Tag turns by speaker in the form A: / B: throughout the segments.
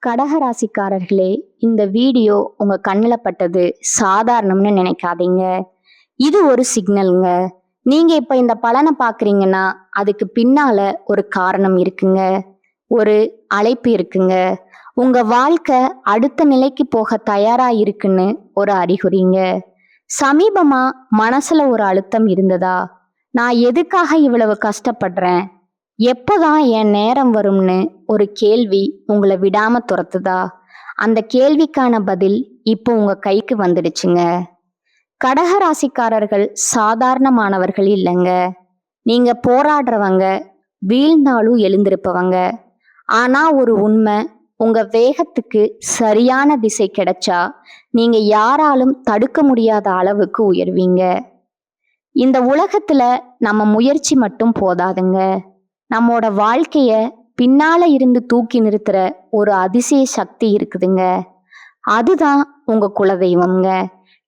A: கடகராசிக்காரர்களே, இந்த வீடியோ உங்க கண்ணில் பட்டது சாதாரணம்னு நினைக்காதீங்க. இது ஒரு சிக்னலுங்க. நீங்க இப்ப இந்த பலனை பாக்குறீங்கன்னா அதுக்கு பின்னால ஒரு காரணம் இருக்குங்க. ஒரு அழைப்பு இருக்குங்க. உங்க வாழ்க்கை அடுத்த நிலைக்கு போக தயாரா இருக்குன்னு ஒரு அறிகுறிங்க. சமீபமா மனசுல ஒரு அழுத்தம் இருந்ததா? நான் எதுக்காக இவ்வளவு கஷ்டப்படுறேன், எப்போதான் என் நேரம் வரும்னு ஒரு கேள்வி உங்களை விடாம துரத்துதா? அந்த கேள்விக்கான பதில் இப்போ உங்க கைக்கு வந்துடுச்சுங்க. கடகராசிக்காரர்கள் சாதாரணமானவர்கள் இல்லைங்க. நீங்க போராடுறவங்க, வீழ்ந்தாலும் எழுந்திருப்பவங்க. ஆனா ஒரு உண்மை, உங்க வேகத்துக்கு சரியான திசை கிடைச்சா நீங்க யாராலும் தடுக்க முடியாத அளவுக்கு உயர்வீங்க. இந்த உலகத்துல நம்ம முயற்சி மட்டும் போதாதுங்க. நம்மோட வாழ்க்கைய பின்னால இருந்து தூக்கி நிறுத்துற ஒரு அதிசய சக்தி இருக்குதுங்க. அதுதான் உங்க குலதெய்வம்ங்க.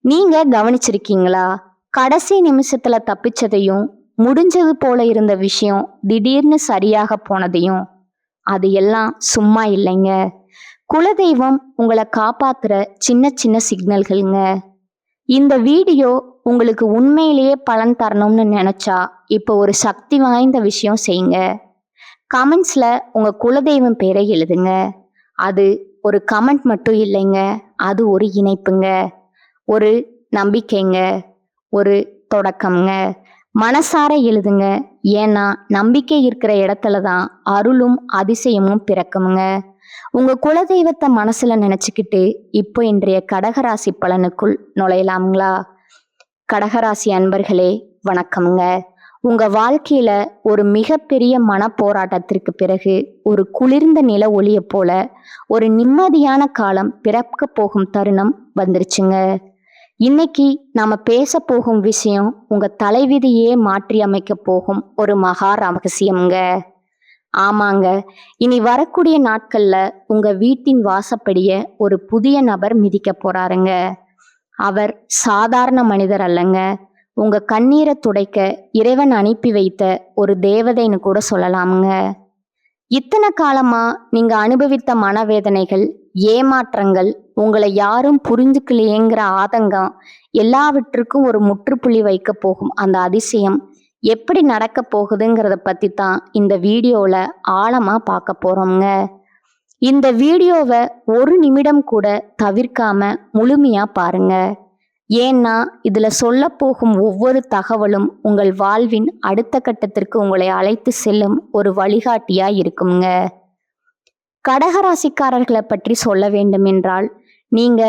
A: நீங்க கவனிச்சிருக்கீங்களா? கடைசி நிமிஷத்துல தப்பிச்சதையும், முடிஞ்சது போல இருந்த விஷயம் திடீர்னு சரியாக போனதையும். அது எல்லாம் சும்மா இல்லைங்க. குலதெய்வம் உங்களை காப்பாத்துற சின்ன சின்ன சிக்னல்கள்ங்க. இந்த வீடியோ உங்களுக்கு உண்மையிலேயே பலன் தரணும்னு நினைச்சா இப்போ ஒரு சக்தி வாய்ந்த விஷயம் செய்யுங்க. கமெண்ட்ஸ்ல உங்க குலதெய்வம் பேரை எழுதுங்க. அது ஒரு கமெண்ட் மட்டும் இல்லைங்க, அது ஒரு இணைப்புங்க, ஒரு நம்பிக்கைங்க, ஒரு தொடக்கம்ங்க. மனசார எழுதுங்க. ஏன்னா நம்பிக்கை இருக்கிற இடத்துல தான் அருளும் அதிசயமும் பிறக்குமுங்க. உங்க குலதெய்வத்தை மனசுல நினைச்சுக்கிட்டு இப்போ இன்றைய கடகராசி பலனுக்குள் நுழையலாம்ங்களா? கடகராசி அன்பர்களே, வணக்கம்ங்க. உங்க வாழ்க்கையில ஒரு மிகப்பெரிய மன போராட்டத்திற்கு பிறகு ஒரு குளிர்ந்த நில ஒளியை போல ஒரு நிம்மதியான காலம் பிறக்க போகும் தருணம் வந்துருச்சுங்க. இன்னைக்கு நாம பேச போகும் விஷயம் உங்க தலைவிதியே மாற்றி அமைக்க போகும் ஒரு மகா ரகசியம்ங்க. ஆமாங்க, இனி வரக்கூடிய நாட்கள்ல உங்க வீட்டின் வாசப்படிய ஒரு புதிய நபர் மிதிக்க போறாருங்க. அவர் சாதாரண மனிதர் அல்லங்க. உங்க கண்ணீரை துடைக்க இறைவன் அனுப்பி வைத்த ஒரு தேவதைன்னு கூட சொல்லலாமுங்க. இத்தனை காலமா நீங்க அனுபவித்த மனவேதனைகள், ஏமாற்றங்கள், உங்களை யாரும் புரிஞ்சுக்கலையேங்கிற ஆதங்கம், எல்லாவற்றுக்கும் ஒரு முற்றுப்புள்ளி வைக்க போகும் அந்த அதிசயம் எப்படி நடக்க போகுதுங்கிறத பத்தி தான் இந்த வீடியோல ஆழமா பார்க்க போறோம்ங்க. இந்த வீடியோவை ஒரு நிமிடம் கூட தவிர்க்காம முழுமையா பாருங்க. ஏன்னா இதுல சொல்ல போகும் ஒவ்வொரு தகவலும் உங்கள் வாழ்வின் அடுத்த கட்டத்திற்கு உங்களை அழைத்து செல்லும் ஒரு வழிகாட்டியா இருக்குங்க. கடகராசிக்காரர்களை பற்றி சொல்ல வேண்டும் என்றால், நீங்க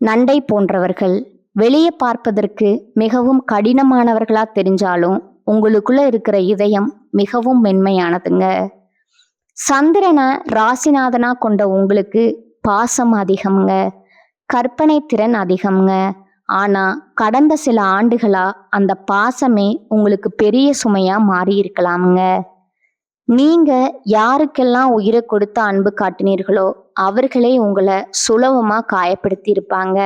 A: நண்டை போன்றவர்கள். வெளியே பார்ப்பதற்கு மிகவும் கடினமானவர்களா தெரிஞ்சாலும் உங்களுக்குள்ள இருக்கிற இதயம் மிகவும் மென்மையானதுங்க. சந்திரனை ராசிநாதனா கொண்ட உங்களுக்கு பாசம் அதிகம்ங்க, கற்பனை திறன் அதிகம்ங்க. ஆனா கடந்த சில ஆண்டுகளா அந்த பாசமே உங்களுக்கு பெரிய சுமையா மாறி இருக்கலாமுங்க. நீங்க யாருக்கெல்லாம் உயிரை கொடுத்து அன்பு காட்டினீர்களோ அவர்களே உங்களை சுலபமா காயப்படுத்தி இருப்பாங்க.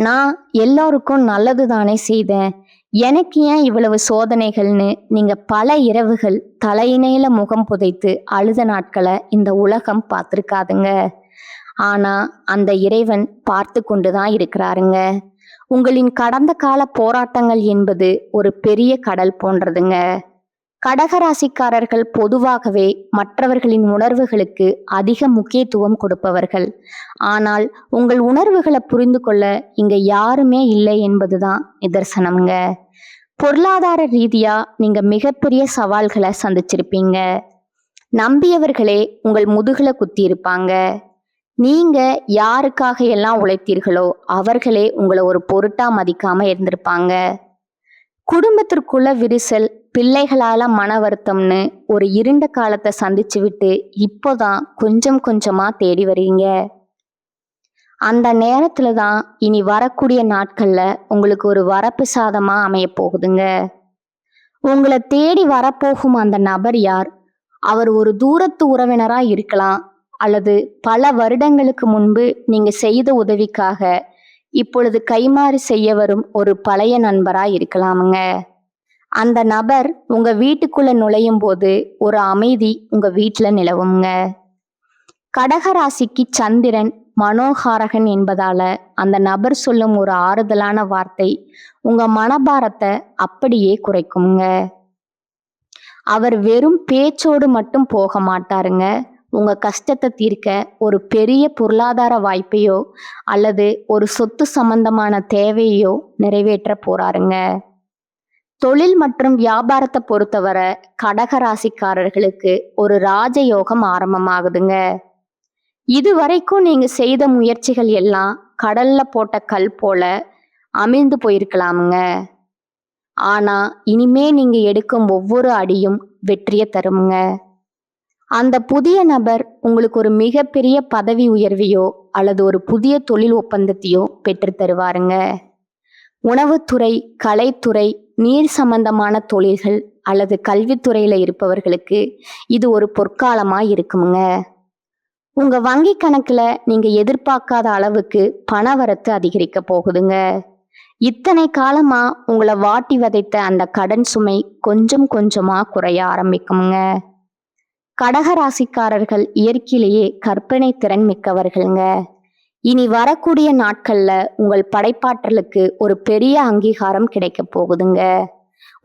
A: நான் எல்லோருக்கும் நல்லது தானே செய்தேன், எனக்கு ஏன் இவ்வளவு சோதனைகள்னு நீங்க பல இரவுகள் தலையினையில முகம் புதைத்து அழுத நாட்களை இந்த உலகம் பார்த்துருக்காதுங்க. ஆனா அந்த இறைவன் பார்த்து கொண்டுதான் இருக்கிறாருங்க. உங்களின் கடந்த கால போராட்டங்கள் என்பது ஒரு பெரிய கடல் போன்றதுங்க. கடகராசிக்காரர்கள் பொதுவாகவே மற்றவர்களின் உணர்வுகளுக்கு அதிக முக்கியத்துவம் கொடுப்பவர்கள். ஆனால் உங்கள் உணர்வுகளை புரிந்து கொள்ள இங்க யாருமே இல்லை என்பதுதான் நிதர்சனம்ங்க. பொருளாதார ரீதியா நீங்க மிகப்பெரிய சவால்களை சந்திச்சிருப்பீங்க. நம்பியவர்களே உங்கள் முதுகுல குத்தி இருப்பாங்க. நீங்க யாருக்காக எல்லாம் உழைத்தீர்களோ அவர்களே உங்களை ஒரு பொருட்டா மதிக்காம இருந்திருப்பாங்க. குடும்பத்திற்குள்ள விரிசல், பிள்ளைகளால மன வருத்தம்னு ஒரு இருண்ட காலத்தை சந்திச்சு விட்டு இப்போதான் கொஞ்சம் கொஞ்சமா தேடி வரீங்க. அந்த நேரத்துல தான் இனி வரக்கூடிய நாட்கள்ல உங்களுக்கு ஒரு வரப்பு சாதமா அமைய போகுதுங்க. உங்களை தேடி வரப்போகும் அந்த நபர் யார்? அவர் ஒரு தூரத்து உறவினரா இருக்கலாம், அல்லது பல வருடங்களுக்கு முன்பு நீங்க செய்த உதவிக்காக இப்பொழுது கைமாறு செய்ய வரும் ஒரு பழைய நண்பரா இருக்கலாமுங்க. அந்த நபர் உங்க வீட்டுக்குள்ள நுழையும் போது ஒரு அமைதி உங்க வீட்டுல நிலவுங்க. கடகராசிக்கு சந்திரன் மனோகாரகன் என்பதால அந்த நபர் சொல்லும் ஒரு ஆறுதலான வார்த்தை உங்க மனபாரத்தை அப்படியே குறைக்குங்க. அவர் வெறும் பேச்சோடு மட்டும் போக மாட்டாருங்க. உங்க கஷ்டத்தை தீர்க்க ஒரு பெரிய பொருளாதார வாய்ப்பையோ அல்லது ஒரு சொத்து சம்பந்தமான தேவையோ நிறைவேற்ற போறாருங்க. தொழில் மற்றும் வியாபாரத்தை பொறுத்தவரை கடகராசிக்காரர்களுக்கு ஒரு ராஜயோகம் ஆரம்பமாகுதுங்க. இதுவரைக்கும் நீங்க செய்த முயற்சிகள் எல்லாம் கடல்ல போட்ட கல் போல அமிழ்ந்து போயிருக்கலாமுங்க. ஆனா இனிமே நீங்க எடுக்கும் ஒவ்வொரு அடியும் வெற்றியை தருமுங்க. அந்த புதிய நபர் உங்களுக்கு ஒரு மிகப்பெரிய பதவி உயர்வையோ அல்லது ஒரு புதிய தொழில் ஒப்பந்தத்தையோ பெற்று தருவாருங்க. உணவுத்துறை, கலைத்துறை, நீர் சம்பந்தமான தொழில்கள் அல்லது கல்வித்துறையில இருப்பவர்களுக்கு இது ஒரு பொற்காலமா இருக்குமுங்க. உங்க வங்கி கணக்குல நீங்க எதிர்பார்க்காத அளவுக்கு பணவரத்து அதிகரிக்க போகுதுங்க. இத்தனை காலமா உங்களை வாட்டி வதைத்த அந்த கடன் சுமை கொஞ்சம் கொஞ்சமா குறைய ஆரம்பிக்குங்க. கடகராசிக்காரர்கள் இயற்கையிலேயே கற்பனை திறன் மிக்கவர்கள்ங்க. இனி வரக்கூடிய நாட்கள்ல உங்கள் படைப்பாற்றலுக்கு ஒரு பெரிய அங்கீகாரம் கிடைக்க போகுதுங்க.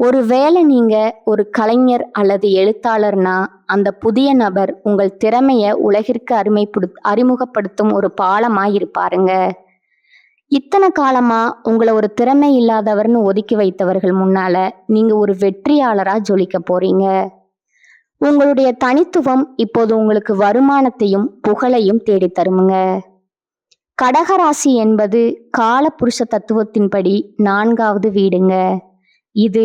A: ஒருவேளை நீங்க ஒரு கலைஞர் அல்லது எழுத்தாளர்னா அந்த புதிய நபர் உங்கள் திறமைய உலகிற்கு அறிமுகப்படுத்தும் ஒரு பாலமா இருப்பாருங்க. இத்தனை காலமா உங்களை ஒரு திறமை இல்லாதவர்னு ஒதுக்கி வைத்தவர்கள் முன்னால நீங்க ஒரு வெற்றியாளரா ஜொலிக்க போறீங்க. உங்களுடைய தனித்துவம் இப்போது உங்களுக்கு வருமானத்தையும் புகழையும் தேடி தருமுங்க. கடகராசி என்பது காலபுருஷ தத்துவத்தின்படி 4வது வீடுங்க. இது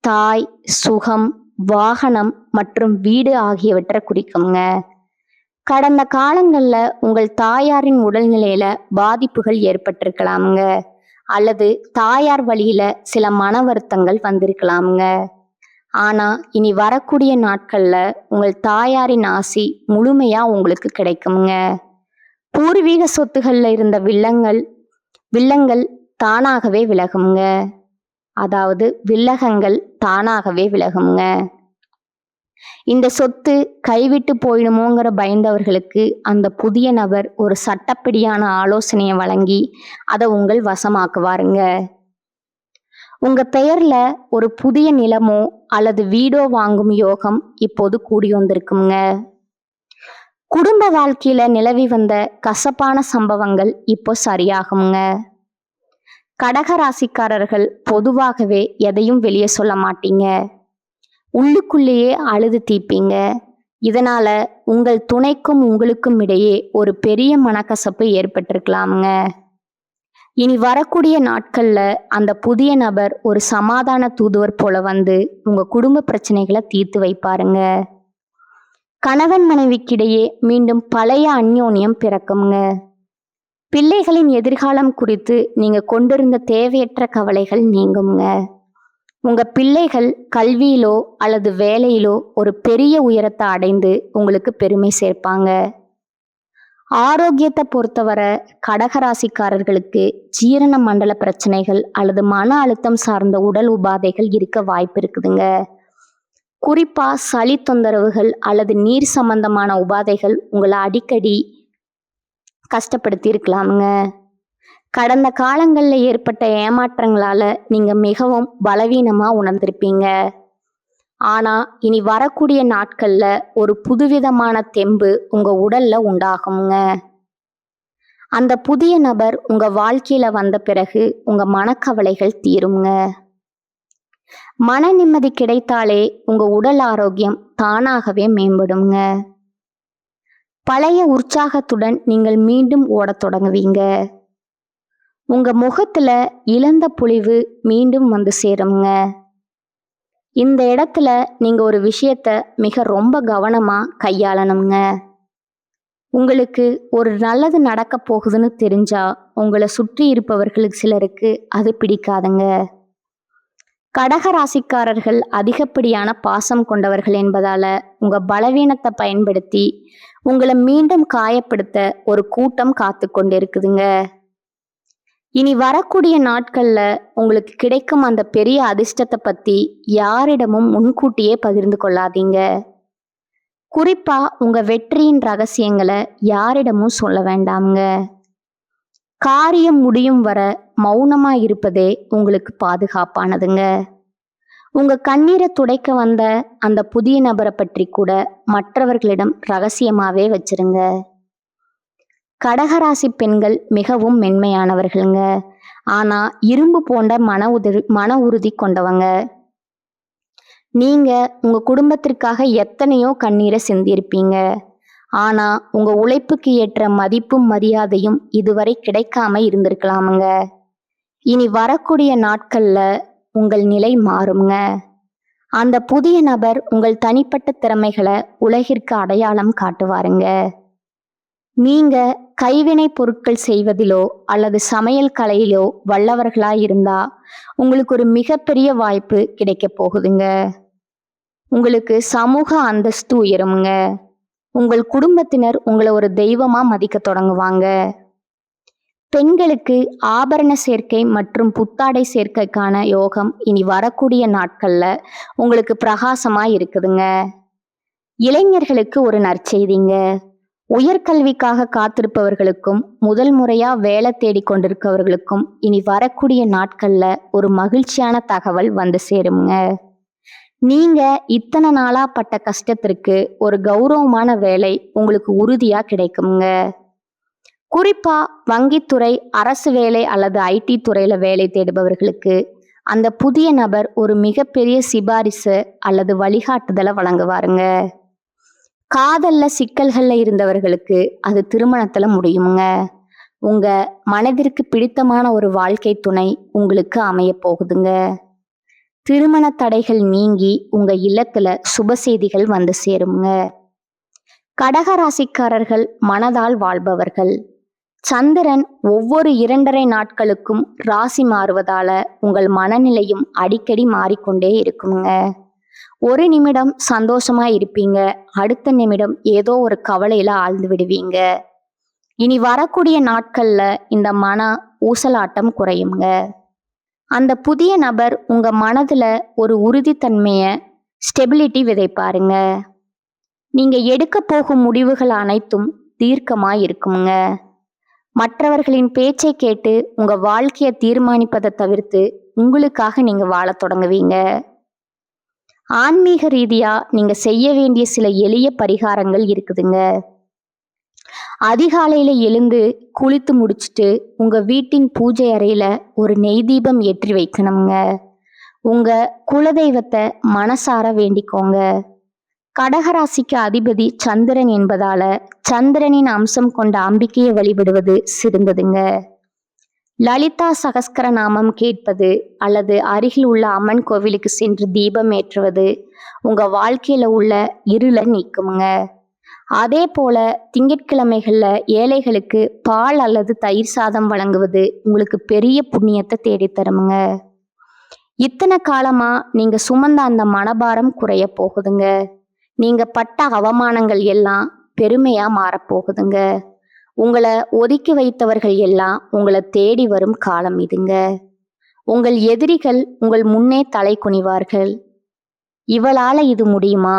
A: தாய், சுகம், வாகனம் மற்றும் வீடு ஆகியவற்றை குறிக்குங்க. கடந்த காலங்கள்ல உங்கள் தாயாரின் உடல்நிலையில பாதிப்புகள் ஏற்பட்டிருக்கலாமுங்க. அல்லது தாயார் வழியில சில மன வருத்தங்கள் வந்திருக்கலாமுங்க. ஆனா இனி வரக்கூடிய நாட்கள்ல உங்கள் தாயாரின் ஆசி முழுமையா உங்களுக்கு கிடைக்குங்க. பூர்வீக சொத்துகள்ல இருந்த வில்லங்கள் தானாகவே விலகுங்க. அதாவது வில்லகங்கள் தானாகவே விலகுங்க. இந்த சொத்து கைவிட்டு போயிடுமோங்கிற பயந்தவர்களுக்கு அந்த புதிய நபர் ஒரு சட்டப்படியான ஆலோசனையை வழங்கி அதை உங்கள் வசமாக்குவாருங்க. உங்க பெயர்ல ஒரு புதிய நிலமோ அல்லது வீடோ வாங்கும் யோகம் இப்போது கூடி வந்திருக்குங்க. குடும்ப வாழ்க்கையில நிலவி வந்த கசப்பான சம்பவங்கள் இப்போ சரியாகுங்க. கடகராசிக்காரர்கள் பொதுவாகவே எதையும் வெளியே சொல்ல மாட்டீங்க. உள்ளுக்குள்ளேயே அழுது தீப்பீங்க. இதனால உங்கள் துணைக்கும் உங்களுக்கும் இடையே ஒரு பெரிய மனக்கசப்பு ஏற்பட்டிருக்கலாமுங்க. இனி வரக்கூடிய நாட்கள்ல அந்த புதிய நபர் ஒரு சமாதான தூதுவர் போல வந்து உங்க குடும்ப பிரச்சனைகளை தீர்த்து வைப்பாருங்க. கணவன் மனைவிக்கிடையே மீண்டும் பழைய அந்யோன்யம் பிறக்குங்க. பிள்ளைகளின் எதிர்காலம் குறித்து நீங்க கொண்டிருந்த தேவையற்ற கவலைகள் நீங்குங்க. உங்க பிள்ளைகள் கல்வியிலோ அல்லது வேலையிலோ ஒரு பெரிய உயரத்தை அடைந்து உங்களுக்கு பெருமை சேர்ப்பாங்க. ஆரோக்கியத்தை பொறுத்தவரை கடகராசிக்காரர்களுக்கு ஜீரண மண்டல பிரச்சனைகள் அல்லது மன அழுத்தம் சார்ந்த உடல் உபாதைகள் இருக்க வாய்ப்பு இருக்குதுங்க. குறிப்பா சளி தொந்தரவுகள் அல்லது நீர் சம்பந்தமான உபாதைகள் உங்களை அடிக்கடி கஷ்டப்படுத்தி இருக்கலாமுங்க. கடந்த காலங்களில் ஏற்பட்ட ஏமாற்றங்களால நீங்க மிகவும் பலவீனமா உணர்ந்திருப்பீங்க. ஆனா இனி வரக்கூடிய நாட்கள்ல ஒரு புதுவிதமான தெம்பு உங்க உடல்ல உண்டாகுங்க. அந்த புதிய நபர் உங்க வாழ்க்கையில வந்த பிறகு உங்க மனக்கவலைகள் தீருங்க. மன நிம்மதி கிடைத்தாலே உங்க உடல் ஆரோக்கியம் தானாகவே மேம்படுங்க. பழைய உற்சாகத்துடன் நீங்கள் மீண்டும் ஓடத் தொடங்குவீங்க. உங்க முகத்துல இழந்த பொலிவு மீண்டும் வந்து சேருங்க. இந்த இடத்துல நீங்க ஒரு விஷயத்த மிக ரொம்ப கவனமா கையாளணுங்க. உங்களுக்கு ஒரு நல்லது நடக்க போகுதுன்னு தெரிஞ்சா உங்களை சுற்றி இருப்பவர்களுக்கு சிலருக்கு அது பிடிக்காதுங்க. கடகராசிக்காரர்கள் அதிகப்படியான பாசம் கொண்டவர்கள் என்பதால உங்க பலவீனத்தை பயன்படுத்தி உங்களை மீண்டும் காயப்படுத்த ஒரு கூட்டம் காத்து கொண்டிருக்குதுங்க. இனி வரக்கூடிய நாட்கள்ல உங்களுக்கு கிடைக்கும் அந்த பெரிய அதிர்ஷ்டத்தை பத்தி யாரிடமும் முன்கூட்டியே பகிர்ந்து கொள்ளாதீங்க. குறிப்பா உங்க வெற்றியின் ரகசியங்களை யாரிடமும் சொல்ல வேண்டாம்ங்க. காரியம் முடியும் வர மௌனமா இருப்பதே உங்களுக்கு பாதுகாப்பானதுங்க. உங்க கண்ணீரை துடைக்க வந்த அந்த புதிய நபரை பற்றி கூட மற்றவர்களிடம் ரகசியமாவே வச்சிருங்க. கடகராசி பெண்கள் மிகவும் மென்மையானவர்களுங்க. ஆனா இரும்பு போன்ற மன உறுதி கொண்டவங்க. நீங்க உங்க குடும்பத்திற்காக எத்தனையோ கண்ணீரை சிந்தியிருப்பீங்க. ஆனா உங்க உழைப்புக்கு ஏற்ற மதிப்பும் மரியாதையும் இதுவரை கிடைக்காம இருந்திருக்கலாமுங்க. இனி வரக்கூடிய நாட்கள்ல உங்கள் நிலை மாறுங்க. அந்த புதிய நபர் உங்கள் தனிப்பட்ட திறமைகளை உலகிற்கு அடையாளம் காட்டுவாருங்க. நீங்க கைவினை பொருட்கள் செய்வதிலோ அல்லது சமையல் கலையிலோ வல்லவர்களா இருந்தா உங்களுக்கு ஒரு மிகப்பெரிய வாய்ப்பு கிடைக்க போகுதுங்க. உங்களுக்கு சமூக அந்தஸ்து உயருங்க. உங்கள் குடும்பத்தினர் உங்களை ஒரு தெய்வமா மதிக்க தொடங்குவாங்க. பெண்களுக்கு ஆபரண சேர்க்கை மற்றும் புத்தாடை சேர்க்கைக்கான யோகம் இனி வரக்கூடிய நாட்கள்ல உங்களுக்கு பிரகாசமா இருக்குதுங்க. இளைஞர்களுக்கு ஒரு நற்செய்திங்க. உயர்கல்விக்காக காத்திருப்பவர்களுக்கும் முதல் முறையா வேலை தேடி கொண்டிருப்பவர்களுக்கும் இனி வரக்கூடிய நாட்கள்ல ஒரு மகிழ்ச்சியான தகவல் வந்து சேருங்க. நீங்க இத்தனை நாளா பட்ட கஷ்டத்திற்கு ஒரு கௌரவமான வேலை உங்களுக்கு உறுதியா கிடைக்குங்க. குறிப்பா வங்கித்துறை, அரசு வேலை அல்லது ஐடி துறையில வேலை தேடுபவர்களுக்கு அந்த புதிய நபர் ஒரு மிகப்பெரிய சிபாரிசு அல்லது வழிகாட்டுதலை வழங்குவாருங்க. காதல்ல சிக்கல்கள்ல இருந்தவர்களுக்கு அது திருமணத்துல முடியுங்க. உங்க மனதிற்கு பிடித்தமான ஒரு வாழ்க்கை துணை உங்களுக்கு அமைய போகுதுங்க. திருமண தடைகள் நீங்கி உங்க இல்லத்துல சுப செய்திகள் வந்து சேருங்க. கடகராசிக்காரர்கள் மனதால் வாழ்பவர்கள். சந்திரன் ஒவ்வொரு 2.5 நாட்களுக்கும் ராசி மாறுவதால உங்கள் மனநிலையும் அடிக்கடி மாறிக்கொண்டே இருக்குங்க. ஒரு நிமிடம் சந்தோஷமா இருப்பீங்க, அடுத்த நிமிடம் ஏதோ ஒரு கவலையில ஆழ்ந்து விடுவீங்க. இனி வரக்கூடிய நாட்கள்ல இந்த மன ஊசலாட்டம் குறையுங்க. அந்த புதிய நபர் உங்க மனதுல ஒரு உறுதித்தன்மைய ஸ்டெபிலிட்டி விதைப்பாருங்க. நீங்க எடுக்க போகும் முடிவுகள் அனைத்தும் தீர்க்கமா இருக்குங்க. மற்றவர்களின் பேச்சை கேட்டு உங்க வாழ்க்கையை தீர்மானிப்பதை தவிர்த்து உங்களுக்காக நீங்க வாழத் தொடங்குவீங்க. ஆன்மீக ரீதியா நீங்க செய்ய வேண்டிய சில எளிய பரிகாரங்கள் இருக்குதுங்க. அதிகாலையில எழுந்து குளித்து முடிச்சுட்டு உங்க வீட்டின் பூஜை அறையில ஒரு நெய் தீபம் ஏற்றி வைக்கணுங்க. உங்க குலதெய்வத்தை மனசார வேண்டிக்கோங்க. கடகராசிக்கு அதிபதி சந்திரன் என்பதால சந்திரனின் அம்சம் கொண்ட அம்பிகையை வழிபடுவது சிறந்ததுங்க. லலிதா சகஸ்கர நாமம் கேட்பது அல்லது அருகில் உள்ள அம்மன் கோவிலுக்கு சென்று தீபம் ஏற்றுவது உங்க வாழ்க்கையில உள்ள இருளை நீக்குமுங்க. அதே போல திங்கட்கிழமைகள்ல ஏழைகளுக்கு பால் அல்லது தயிர் சாதம் வழங்குவது உங்களுக்கு பெரிய புண்ணியத்தை தேடித்தருமுங்க. இத்தனை காலமா நீங்க சுமந்த அந்த மனபாரம் குறைய போகுதுங்க. நீங்க பட்ட அவமானங்கள் எல்லாம் பெருமையா மாறப்போகுதுங்க. உங்களை ஒதுக்கி வைத்தவர்கள் எல்லாம் உங்களை தேடி வரும் காலம் இதுங்க. உங்கள் எதிரிகள் உங்கள் முன்னே தலை குனிவார்கள். இவளால இது முடியுமா,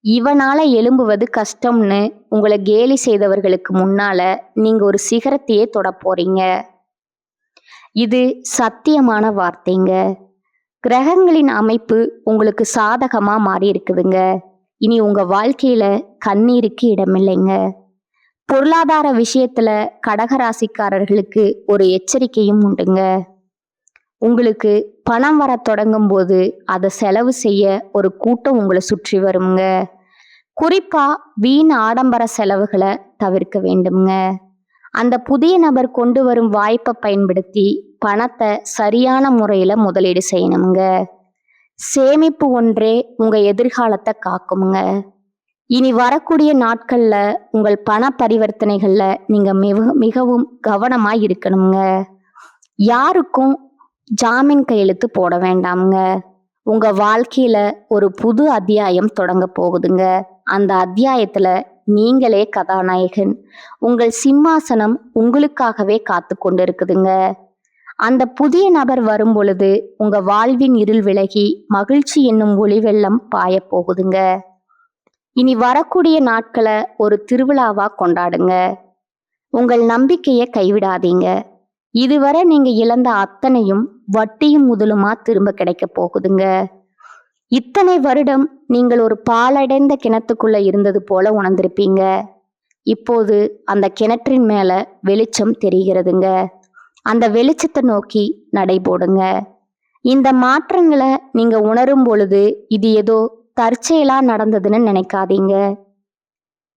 A: இவனால எழும்புவது கஷ்டம்னு உங்களை கேலி செய்தவர்களுக்கு முன்னால நீங்க ஒரு சிகரத்தையே தொட போறீங்க. இது சத்தியமான வார்த்தைங்க. கிரகங்களின் அமைப்பு உங்களுக்கு சாதகமா மாறி இருக்குதுங்க. இனி உங்க வாழ்க்கையில கண்ணீருக்கு இடமில்லைங்க. பொருளாதார விஷயத்துல கடகராசிக்காரர்களுக்கு ஒரு எச்சரிக்கையும் உண்டுங்க. உங்களுக்கு பணம் வர தொடங்கும் போது அதை செலவு செய்ய ஒரு கூட்டம் உங்களை சுற்றி வருங்க. குறிப்பா வீண் ஆடம்பர செலவுகளை தவிர்க்க வேண்டும்ங்க. அந்த புதிய நபர் கொண்டு வரும் வாய்ப்பை பயன்படுத்தி பணத்தை சரியான முறையில முதலீடு செய்யணுங்க. சேமிப்பு ஒன்றே உங்க எதிர்காலத்தை காக்குமுங்க. இனி வரக்கூடிய நாட்கள்ல உங்கள் பண பரிவர்த்தனைகள்ல நீங்க மிகவும் கவனமா இருக்கணுங்க. யாருக்கும் ஜாமீன் கையெழுத்து போட வேண்டாமுங்க. உங்க வாழ்க்கையில ஒரு புது அத்தியாயம் தொடங்க போகுதுங்க. அந்த அத்தியாயத்துல நீங்களே கதாநாயகன். உங்கள் சிம்மாசனம் உங்களுக்காகவே காத்து கொண்டு இருக்குதுங்க. அந்த புதிய நபர் வரும் பொழுது உங்க வாழ்வின் இருள் விலகி மகிழ்ச்சி என்னும் ஒளி வெள்ளம் பாய போகுதுங்க. இனி வரக்கூடிய நாட்களை ஒரு திருவிழாவா கொண்டாடுங்க. உங்கள் நம்பிக்கையை கைவிடாதீங்க. இதுவரை நீங்க இழந்த அத்தனையும் வட்டியும் முதலுமா திரும்ப கிடைக்க போகுதுங்க. இத்தனை வருடம் நீங்கள் ஒரு பாழடைந்த கிணத்துக்குள்ள இருந்தது போல உணர்ந்திருப்பீங்க. இப்போது அந்த கிணற்றின் மேல வெளிச்சம் தெரிகிறதுங்க. அந்த வெளிச்சத்தை நோக்கி நடைபோடுங்க. இந்த மாற்றங்களை நீங்க உணரும் பொழுது இது ஏதோ தற்செயலா நடந்ததுன்னு நினைக்காதீங்க.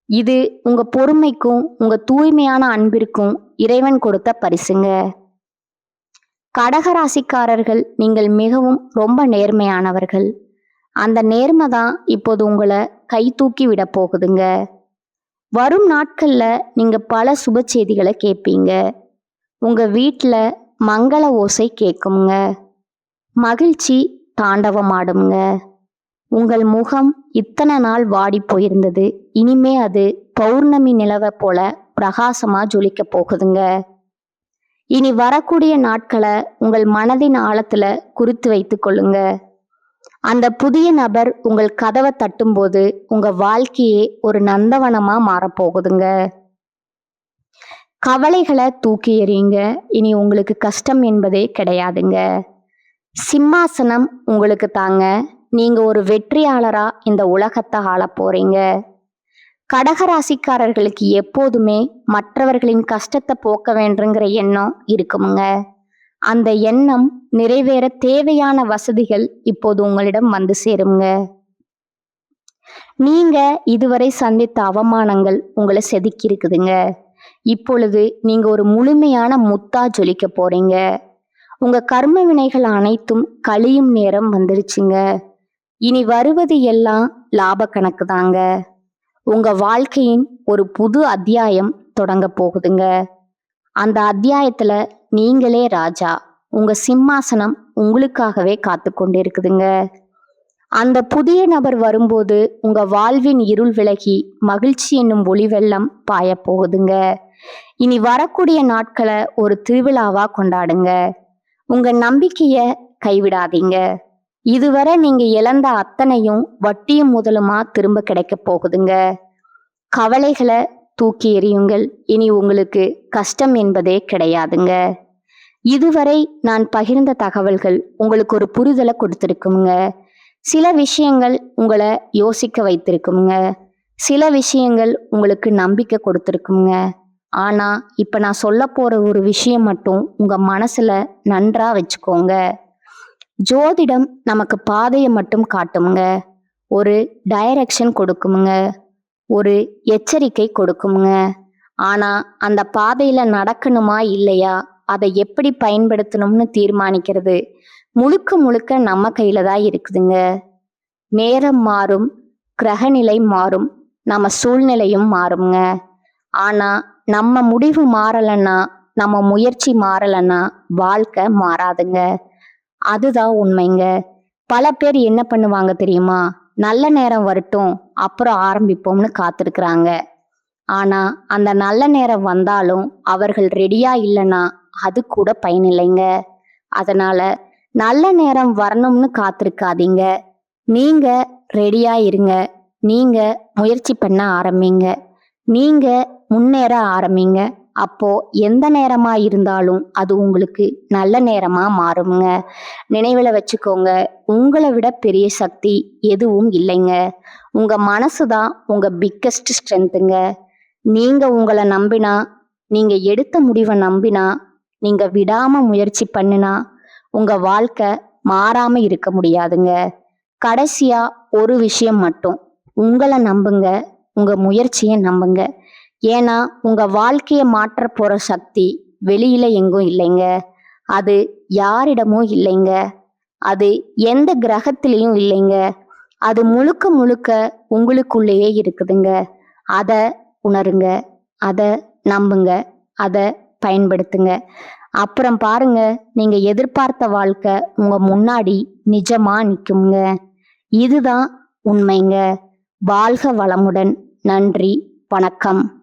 A: இது உங்க பொறுமைக்கும் உங்க தூய்மையான அன்பிற்கும் இறைவன் கொடுத்த பரிசுங்க. கடகராசிக்காரர்கள், நீங்கள் மிகவும் ரொம்ப நேர்மையானவர்கள். அந்த நேர்மை தான் இப்போது உங்களை கை தூக்கி விட போகுதுங்க. வரும் நாட்கள்ல நீங்க பல சுப செய்திகளை கேட்பீங்க. உங்க வீட்டுல மங்கள ஓசை கேட்குங்க. மகிழ்ச்சி தாண்டவமாடுங்க. உங்கள் முகம் இத்தனை நாள் வாடி போயிருந்தது, இனிமே அது பௌர்ணமி நிலவை போல பிரகாசமா ஜொலிக்க போகுதுங்க. இனி வரக்கூடிய நாட்களை உங்கள் மனதின் ஆழத்துல குறித்து வைத்துக் கொள்ளுங்க. அந்த புதிய நபர் உங்கள் கதவை தட்டும்போது உங்க வாழ்க்கையே ஒரு நந்தவனமா மாறப்போகுதுங்க. கவலைகளை தூக்கி எறியுங்க. இனி உங்களுக்கு கஷ்டம் என்பதே கிடையாதுங்க. சிம்மாசனம் உங்களுக்கு தாங்க. நீங்க ஒரு வெற்றியாளரா இந்த உலகத்தை ஆள போறீங்க. கடகராசிக்காரர்களுக்கு எப்போதுமே மற்றவர்களின் கஷ்டத்தை போக்க வேண்டுங்கிற எண்ணம் இருக்குமுங்க. அந்த எண்ணம் நிறைவேற தேவையான வசதிகள் இப்போது உங்களிடம் வந்து சேருங்க. நீங்க இதுவரை சந்தித்த அவமானங்கள் உங்களை செதுக்கி இருக்குதுங்க. இப்பொழுது நீங்க ஒரு முழுமையான முத்தா ஜொலிக்க போறீங்க. உங்க கர்ம வினைகள் அனைத்தும் கழியும் நேரம் வந்துருச்சுங்க. இனி வருவது எல்லாம் லாப கணக்கு தாங்க. உங்க வாழ்க்கையின் ஒரு புது அத்தியாயம் தொடங்க போகுதுங்க. அந்த அத்தியாயத்துல நீங்களே ராஜா. உங்க சிம்மாசனம் உங்களுக்காகவே காத்து கொண்டிருக்குதுங்க. அந்த புதிய நபர் வரும்போது உங்க வாழ்வின் இருள் விலகி மகிழ்ச்சி என்னும் ஒளி வெள்ளம் பாய போகுதுங்க. இனி வரக்கூடிய நாட்களை ஒரு திருவிழாவா கொண்டாடுங்க. உங்க நம்பிக்கைய கைவிடாதீங்க. இதுவரை நீங்க இழந்த அத்தனையும் வட்டியும் முதலுமா திரும்ப கிடைக்க போகுதுங்க. கவலைகளை தூக்கி எறியுங்கள். இனி உங்களுக்கு கஷ்டம் என்பதே கிடையாதுங்க. இதுவரை நான் பகிர்ந்த தகவல்கள் உங்களுக்கு ஒரு புரிதலை கொடுத்திருக்குங்க. சில விஷயங்கள் உங்களை யோசிக்க வைத்திருக்குங்க. சில விஷயங்கள் உங்களுக்கு நம்பிக்கை கொடுத்திருக்குங்க. ஆனா இப்ப நான் சொல்ல போற ஒரு விஷயம் மட்டும் உங்க மனசுல நன்றா வச்சுக்கோங்க. ஜோதிடம் நமக்கு பாதையை மட்டும் காட்டுமுங்க. ஒரு டைரக்ஷன் கொடுக்குமுங்க. ஒரு எச்சரிக்கை கொடுக்குமுங்க. ஆனா அந்த பாதையில நடக்கணுமா இல்லையா, அதை எப்படி பயன்படுத்தணும்னு தீர்மானிக்கிறது முழுக்க முழுக்க நம்ம கையில தான் இருக்குதுங்க. நேரம் மாறும், கிரகநிலை மாறும், நம்ம சூழ்நிலையும் மாறுங்க. ஆனா நம்ம முடிவு மாறலன்னா, நம்ம முயற்சி மாறலன்னா வாழ்க்கை மாறாதுங்க. அதுதான் உண்மைங்க. பல பேர் என்ன பண்ணுவாங்க தெரியுமா, நல்ல நேரம் வரட்டும் அப்புறம் ஆரம்பிப்போம்னு காத்திருக்கிறாங்க. ஆனா அந்த நல்ல நேரம் வந்தாலும் அவர்கள் ரெடியா இல்லைன்னா அது கூட பயனில்லைங்க. அதனால நல்ல நேரம் வரணும்னு காத்திருக்காதீங்க. நீங்க ரெடியா இருங்க. நீங்க முயற்சி பண்ண ஆரம்பிங்க. நீங்க முன்னேற ஆரம்பிங்க. அப்போ எந்த நேரமா இருந்தாலும் அது உங்களுக்கு நல்ல நேரமா மாறுங்க. நினைவில் வச்சுக்கோங்க, உங்களை விட பெரிய சக்தி எதுவும் இல்லைங்க. உங்க மனசுதான் உங்க பிக்கஸ்ட் ஸ்ட்ரென்த்துங்க. நீங்க உங்களை நம்பினா, நீங்க எடுத்த முடிவை நம்பினா, நீங்க விடாம முயற்சி பண்ணினா உங்க வாழ்க்கை மாறாம இருக்க முடியாதுங்க. கடைசியா ஒரு விஷயம் மட்டும், உங்களை நம்புங்க. உங்க முயற்சியை நம்புங்க. ஏன்னா உங்க வாழ்க்கையை மாற்ற போற சக்தி வெளியில எங்கும் இல்லைங்க. அது யாரிடமும் இல்லைங்க. அது எந்த கிரகத்திலையும் இல்லைங்க. அது முழுக்க முழுக்க உங்களுக்குள்ளேயே இருக்குதுங்க. அதை உணருங்க, அதை நம்புங்க, அதை பயன்படுத்துங்க. அப்புறம் பாருங்க, நீங்க எதிர்பார்த்த வாழ்க்கை உங்க முன்னாடி நிஜமா நிக்குங்க. இதுதான் உண்மைங்க. வாழ்க வளமுடன். நன்றி, வணக்கம்.